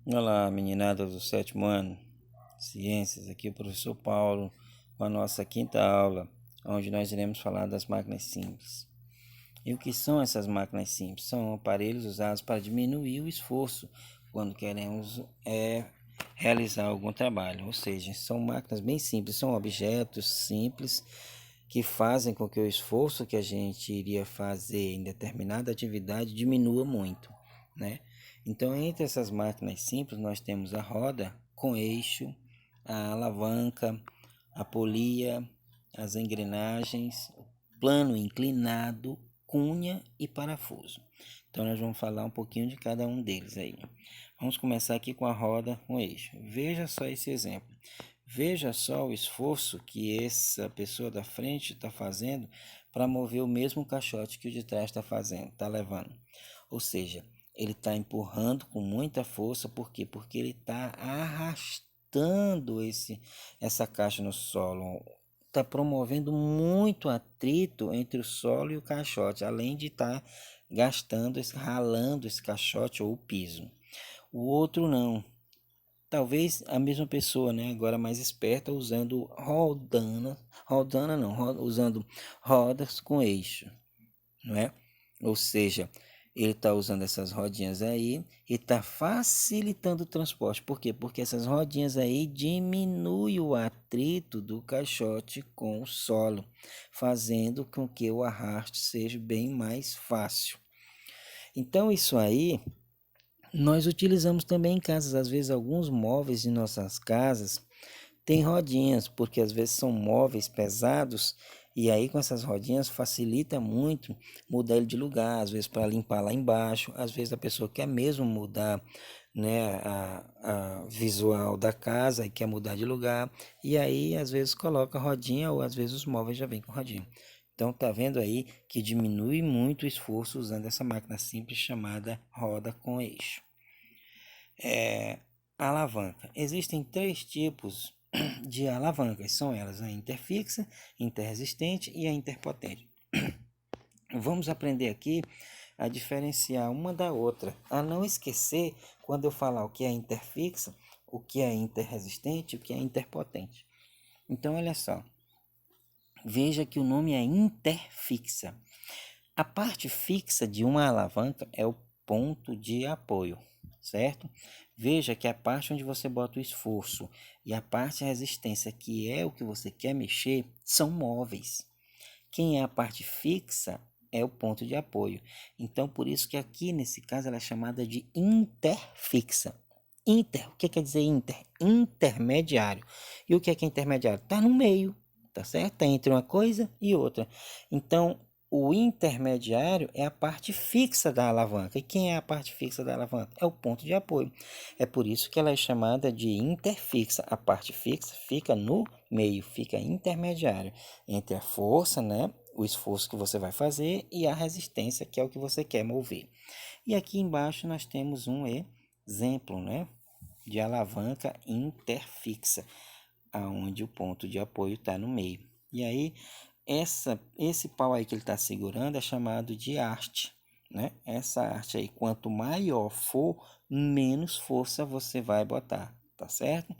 Olá, meninada do sétimo ano, Ciências, aqui é o professor Paulo, com a nossa quinta aula, onde nós iremos falar das máquinas simples. E o que são essas máquinas simples? São aparelhos usados para diminuir o esforço quando queremos realizar algum trabalho, ou seja, são máquinas bem simples, são objetos simples que fazem com que o esforço que a gente iria fazer em determinada atividade diminua muito, né? Então, entre essas máquinas simples, nós temos a roda com eixo, a alavanca, a polia, as engrenagens, o plano inclinado, cunha e parafuso. Então, nós vamos falar um pouquinho de cada um deles aí. Vamos começar aqui com a roda com eixo. Veja só esse exemplo. Veja só o esforço que essa pessoa da frente está fazendo para mover o mesmo caixote que o de trás está fazendo, está levando. Ou seja, ele está empurrando com muita força, por quê? Porque ele está arrastando essa caixa no solo, está promovendo muito atrito entre o solo e o caixote, além de estar gastando, ralando esse caixote ou o piso. O outro não. Talvez a mesma pessoa, né? Agora mais esperta, usando usando rodas com eixo, não é? Ou seja, ele está usando essas rodinhas aí e está facilitando o transporte. Por quê? Porque essas rodinhas aí diminuem o atrito do caixote com o solo, fazendo com que o arraste seja bem mais fácil. Então, isso aí nós utilizamos também em casas. Às vezes, alguns móveis de nossas casas têm rodinhas, porque às vezes são móveis pesados e aí com essas rodinhas facilita muito mudar ele de lugar, às vezes para limpar lá embaixo, às vezes a pessoa quer mesmo mudar, né, a visual da casa e quer mudar de lugar, e aí às vezes coloca rodinha ou às vezes os móveis já vêm com rodinha. Então tá vendo aí que diminui muito o esforço usando essa máquina simples chamada roda com eixo. Alavanca. Existem três tipos de alavancas, são elas a interfixa, interresistente e a interpotente. Vamos aprender aqui a diferenciar uma da outra, a não esquecer quando eu falar o que é interfixa, o que é interresistente, o que é interpotente. Então, olha só, veja que o nome é interfixa. A parte fixa de uma alavanca é o ponto de apoio, certo? Veja que a parte onde você bota o esforço e a parte de resistência, que é o que você quer mexer, são móveis. Quem é a parte fixa é o ponto de apoio. Então, por isso que aqui, nesse caso, ela é chamada de interfixa. Inter, o que quer dizer inter? Intermediário. E o que é intermediário? Está no meio, tá certo? Está entre uma coisa e outra. Então, o intermediário é a parte fixa da alavanca. E quem é a parte fixa da alavanca? É o ponto de apoio. É por isso que ela é chamada de interfixa. A parte fixa fica no meio, fica intermediário entre a força, né, o esforço que você vai fazer e a resistência, que é o que você quer mover. E aqui embaixo nós temos um exemplo, né, de alavanca interfixa, aonde o ponto de apoio está no meio. E aí esse pau aí que ele está segurando é chamado de haste, né? Essa haste aí, quanto maior for, menos força você vai botar, tá certo?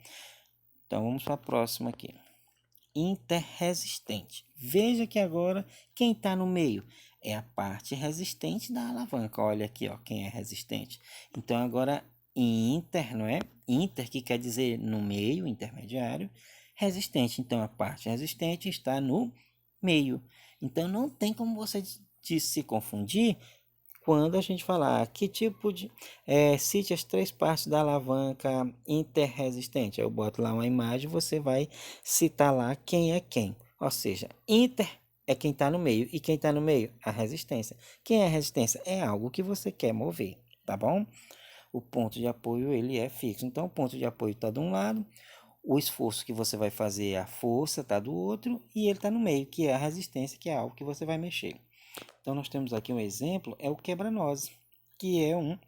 Então vamos para a próxima aqui. Interresistente. Veja que agora quem está no meio é a parte resistente da alavanca. Olha aqui, ó, quem é resistente. Então agora inter, não é? Inter que quer dizer no meio, intermediário, resistente. Então a parte resistente está no meio. Então não tem como você de se confundir quando a gente falar que tipo de... cite as três partes da alavanca interresistente. Eu boto lá uma imagem, você vai citar lá quem é quem. Ou seja, inter é quem está no meio. E quem está no meio? A resistência. Quem é a resistência? É algo que você quer mover, tá bom? O ponto de apoio, ele é fixo. Então, o ponto de apoio está de um lado, o esforço que você vai fazer, a força está do outro, e ele está no meio, que é a resistência, que é algo que você vai mexer. Então, nós temos aqui um exemplo, é o quebra-nozes, que é um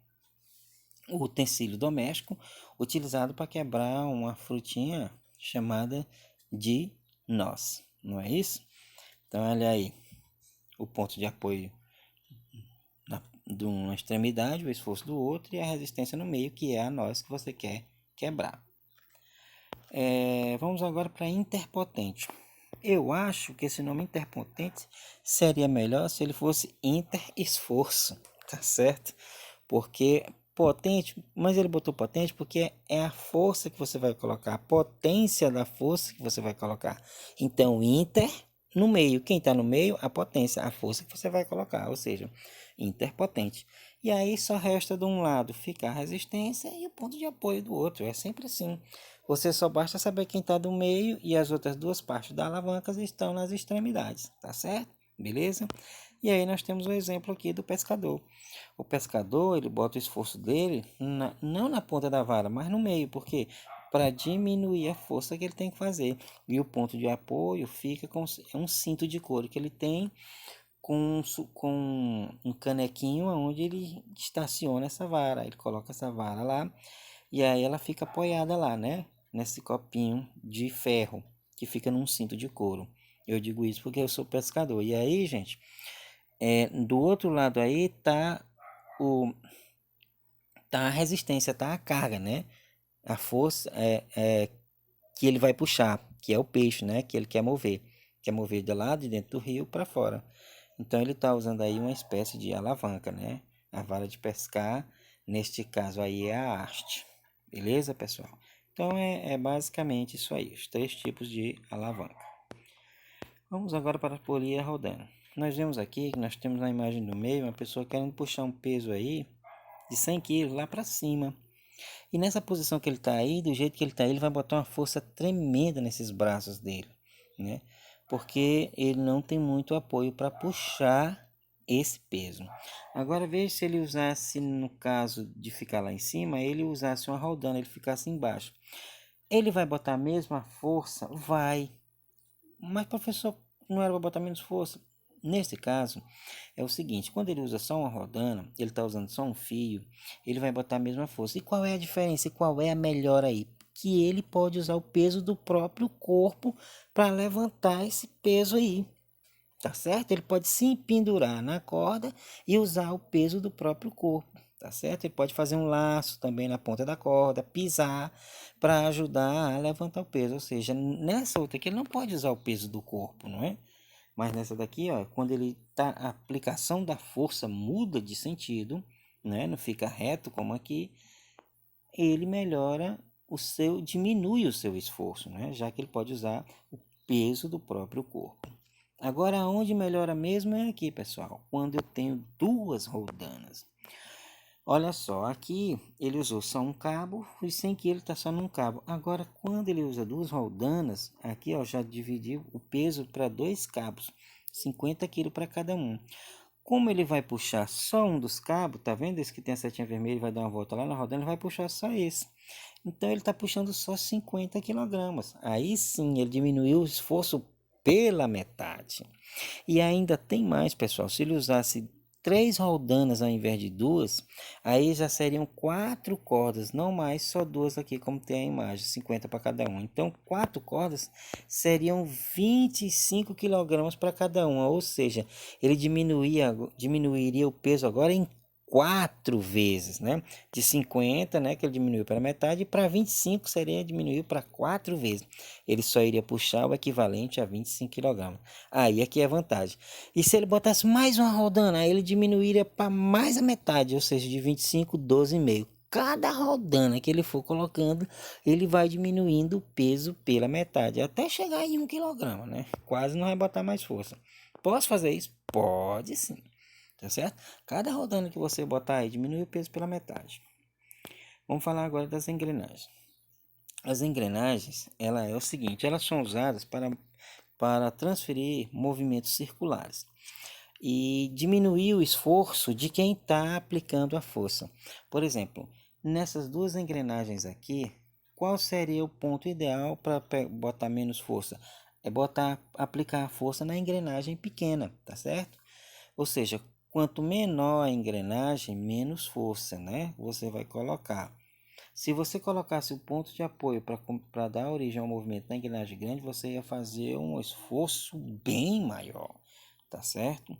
utensílio doméstico utilizado para quebrar uma frutinha chamada de noz, não é isso? Então, olha aí o ponto de apoio de uma extremidade, o esforço do outro, e a resistência no meio, que é a nós que você quer quebrar. Vamos agora para interpotente. Eu acho que esse nome interpotente seria melhor se ele fosse interesforço, tá certo? Porque potente, mas ele botou potente porque é a força que você vai colocar, a potência da força que você vai colocar. Então, inter no meio, quem está no meio, a potência, a força que você vai colocar, ou seja, interpotente. E aí só resta de um lado ficar a resistência e o ponto de apoio do outro, é sempre assim. Você só basta saber quem está do meio e as outras duas partes da alavanca estão nas extremidades, tá certo? Beleza? E aí nós temos o exemplo aqui do pescador. O pescador, ele bota o esforço dele não na ponta da vara, mas no meio, porque para diminuir a força que ele tem que fazer. E o ponto de apoio fica com um cinto de couro que ele tem com um canequinho onde ele estaciona essa vara. Ele coloca essa vara lá e aí ela fica apoiada lá, né? Nesse copinho de ferro que fica num cinto de couro. Eu digo isso porque eu sou pescador. E aí, gente, do outro lado aí tá a resistência, tá a carga, né? A força que ele vai puxar, que é o peixe, né? Que ele quer mover de lá de dentro do rio para fora. Então ele está usando aí uma espécie de alavanca, né? A vara de pescar, neste caso aí é a haste. Beleza, pessoal? Então é basicamente isso aí, os três tipos de alavanca. Vamos agora para a polia rodando. Nós vemos aqui que nós temos na imagem do meio uma pessoa querendo puxar um peso aí de 100 kg lá para cima. E nessa posição que ele está aí, do jeito que ele está aí, ele vai botar uma força tremenda nesses braços dele, né? Porque ele não tem muito apoio para puxar esse peso. Agora veja se ele usasse, no caso de ficar lá em cima, ele usasse uma rodana, ele ficasse embaixo. Ele vai botar a mesma força? Vai. Mas professor, não era para botar menos força? Nesse caso, é o seguinte, quando ele usa só uma rodana, ele está usando só um fio, ele vai botar a mesma força. E qual é a diferença? E qual é a melhor aí? Que ele pode usar o peso do próprio corpo para levantar esse peso aí, tá certo? Ele pode se pendurar na corda e usar o peso do próprio corpo, tá certo? Ele pode fazer um laço também na ponta da corda, pisar para ajudar a levantar o peso. Ou seja, nessa outra aqui ele não pode usar o peso do corpo, não é? Mas nessa daqui, ó, quando ele tá, a aplicação da força muda de sentido, né? Não fica reto como aqui, ele melhora diminui o seu esforço, né? Já que ele pode usar o peso do próprio corpo. Agora, onde melhora mesmo é aqui, pessoal, quando eu tenho duas roldanas. Olha só, aqui ele usou só um cabo e sem que ele está só num cabo. Agora, quando ele usa duas roldanas, aqui ó, já dividiu o peso para dois cabos, 50 kg para cada um. Como ele vai puxar só um dos cabos, tá vendo? Esse que tem a setinha vermelha, vai dar uma volta lá na rodana, ele vai puxar só esse. Então ele está puxando só 50 kg. Aí sim, ele diminuiu o esforço pela metade. E ainda tem mais, pessoal. Se ele usasse três roldanas ao invés de duas, aí já seriam quatro cordas, não mais só duas aqui, como tem a imagem, 50 para cada um. Então, quatro cordas seriam 25 kg para cada uma, ou seja, ele diminuiria o peso agora em quatro vezes, né? De 50, né, que ele diminuiu para metade, para 25 seria diminuir para quatro vezes. Ele só iria puxar o equivalente a 25 kg. Aí aqui é a vantagem. E se ele botasse mais uma rodana, aí ele diminuiria para mais a metade, ou seja, de 25, 12,5. Cada rodana que ele for colocando, ele vai diminuindo o peso pela metade, até chegar em 1 kg, né? Quase não vai botar mais força. Posso fazer isso? Pode sim. Tá certo? Cada rodando que você botar aí diminui o peso pela metade. Vamos falar agora das engrenagens. As engrenagens, ela é o seguinte, elas são usadas para transferir movimentos circulares e diminuir o esforço de quem está aplicando a força. Por exemplo, nessas duas engrenagens aqui, qual seria o ponto ideal para botar menos força? É aplicar a força na engrenagem pequena, tá certo? Ou seja, quanto menor a engrenagem, menos força, né? Você vai colocar. Se você colocasse o ponto de apoio para dar origem ao movimento na engrenagem grande, você ia fazer um esforço bem maior, tá certo?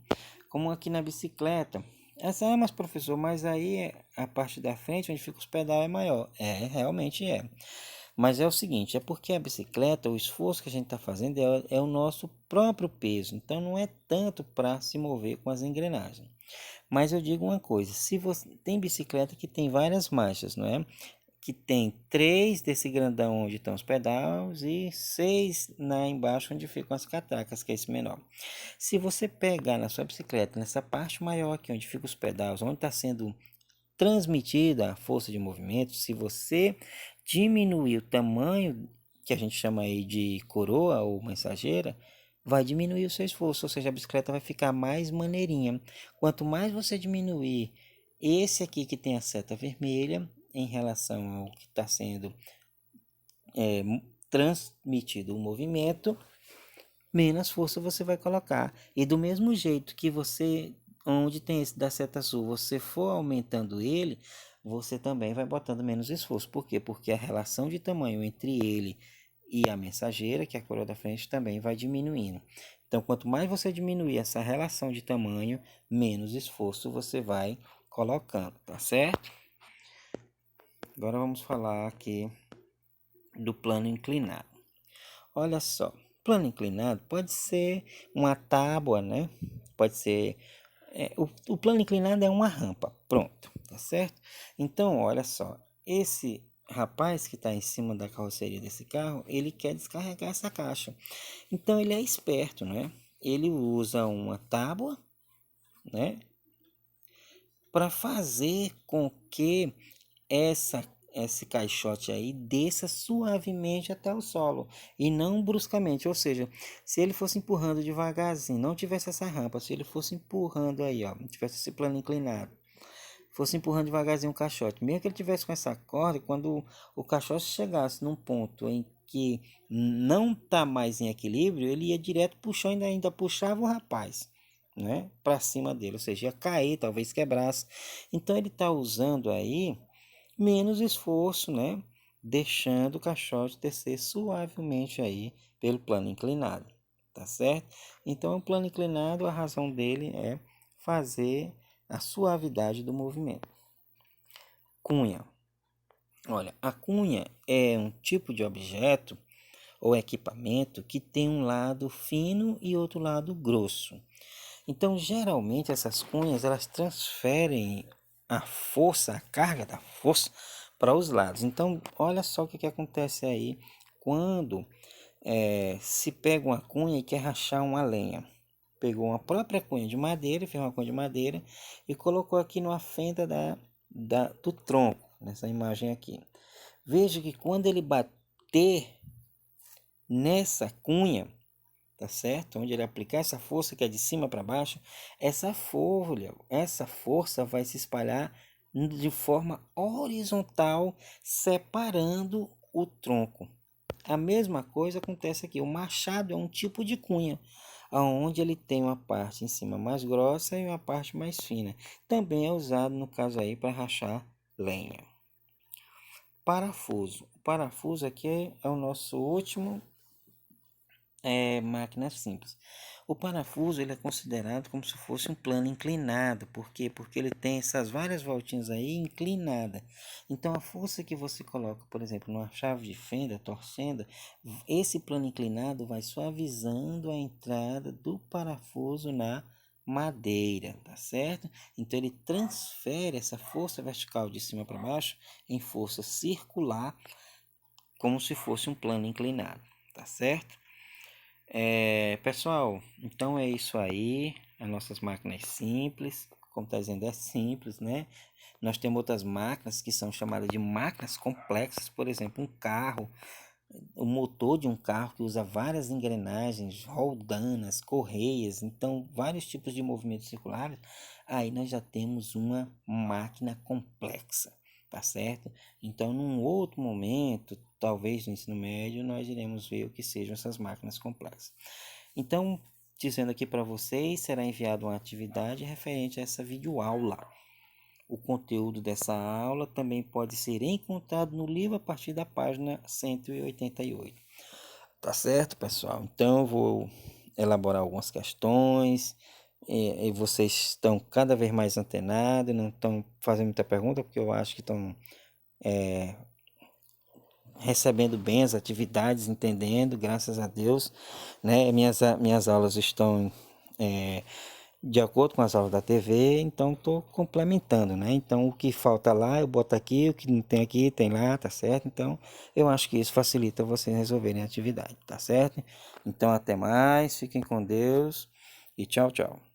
Como aqui na bicicleta, Mas professor, mas aí a parte da frente onde fica os pedais é maior. É, realmente é. Mas é o seguinte, é porque a bicicleta, o esforço que a gente está fazendo é o nosso próprio peso. Então não é tanto para se mover com as engrenagens. Mas eu digo uma coisa, se você tem bicicleta que tem várias marchas, não é? Que tem 3 desse grandão onde estão os pedais e 6 na embaixo onde ficam as catacas, que é esse menor. Se você pegar na sua bicicleta, nessa parte maior aqui onde ficam os pedais, onde está sendo transmitida a força de movimento, se você diminuir o tamanho, que a gente chama aí de coroa ou mensageira, vai diminuir o seu esforço, ou seja, a bicicleta vai ficar mais maneirinha. Quanto mais você diminuir esse aqui que tem a seta vermelha, em relação ao que está sendo é, transmitido o movimento, menos força você vai colocar. E do mesmo jeito que você, onde tem esse da seta azul, você for aumentando ele, você também vai botando menos esforço. Por quê? Porque a relação de tamanho entre ele e a mensageira, que é a coroa da frente, também vai diminuindo. Então, quanto mais você diminuir essa relação de tamanho, menos esforço você vai colocando, tá certo? Agora vamos falar aqui do plano inclinado. Olha só, plano inclinado pode ser uma tábua, né? Pode ser. O plano inclinado é uma rampa, pronto, tá certo? Então, olha só, esse rapaz que está em cima da carroceria desse carro, ele quer descarregar essa caixa. Então, ele é esperto, né? Ele usa uma tábua, né? Para fazer com que esse caixote aí desça suavemente até o solo e não bruscamente, ou seja, se ele fosse empurrando devagarzinho, não tivesse essa rampa, se ele fosse empurrando aí, ó, tivesse esse plano inclinado, fosse empurrando devagarzinho o caixote, mesmo que ele tivesse com essa corda, quando o caixote chegasse num ponto em que não tá mais em equilíbrio, ele ia direto puxando, ainda puxava o rapaz, né, para cima dele, ou seja, ia cair, talvez quebrasse. Então ele está usando aí menos esforço, né? Deixando o caixote descer suavemente aí pelo plano inclinado, tá certo? Então, o plano inclinado, a razão dele é fazer a suavidade do movimento. Cunha. Olha, a cunha é um tipo de objeto ou equipamento que tem um lado fino e outro lado grosso. Então, geralmente essas cunhas elas transferem a força, a carga da força para os lados. Então, olha só o que acontece aí quando se pega uma cunha e quer rachar uma lenha. Pegou uma própria cunha de madeira, fez uma cunha de madeira e colocou aqui numa fenda do tronco, nessa imagem aqui. Veja que quando ele bater nessa cunha, tá certo? Onde ele aplicar essa força que é de cima para baixo, essa força vai se espalhar de forma horizontal, separando o tronco. A mesma coisa acontece aqui. O machado é um tipo de cunha, onde ele tem uma parte em cima mais grossa e uma parte mais fina. Também é usado no caso aí para rachar lenha. Parafuso. O parafuso aqui é o nosso último máquina simples. O parafuso ele é considerado como se fosse um plano inclinado. Por quê? Porque ele tem essas várias voltinhas aí inclinada. Então a força que você coloca, por exemplo, numa chave de fenda, torcendo, esse plano inclinado vai suavizando a entrada do parafuso na madeira, tá certo? Então ele transfere essa força vertical de cima para baixo em força circular, como se fosse um plano inclinado, tá certo? Pessoal, então é isso aí. As nossas máquinas simples, como está dizendo, é simples, né? Nós temos outras máquinas que são chamadas de máquinas complexas, por exemplo, um carro, o motor de um carro que usa várias engrenagens, roldanas, correias, então vários tipos de movimentos circulares. Aí nós já temos uma máquina complexa, tá certo? Então, num outro momento, talvez no ensino médio, nós iremos ver o que sejam essas máquinas complexas. Então, dizendo aqui para vocês, será enviada uma atividade referente a essa videoaula. O conteúdo dessa aula também pode ser encontrado no livro a partir da página 188. Tá certo, pessoal? Então, eu vou elaborar algumas questões e vocês estão cada vez mais antenados, não estão fazendo muita pergunta, porque eu acho que estão recebendo bem as atividades, entendendo, graças a Deus, né? Minhas aulas estão de acordo com as aulas da TV, então estou complementando, né? Então o que falta lá eu boto aqui, o que não tem aqui tem lá, tá certo? Então eu acho que isso facilita vocês resolverem a atividade, tá certo? Então até mais, fiquem com Deus e tchau, tchau.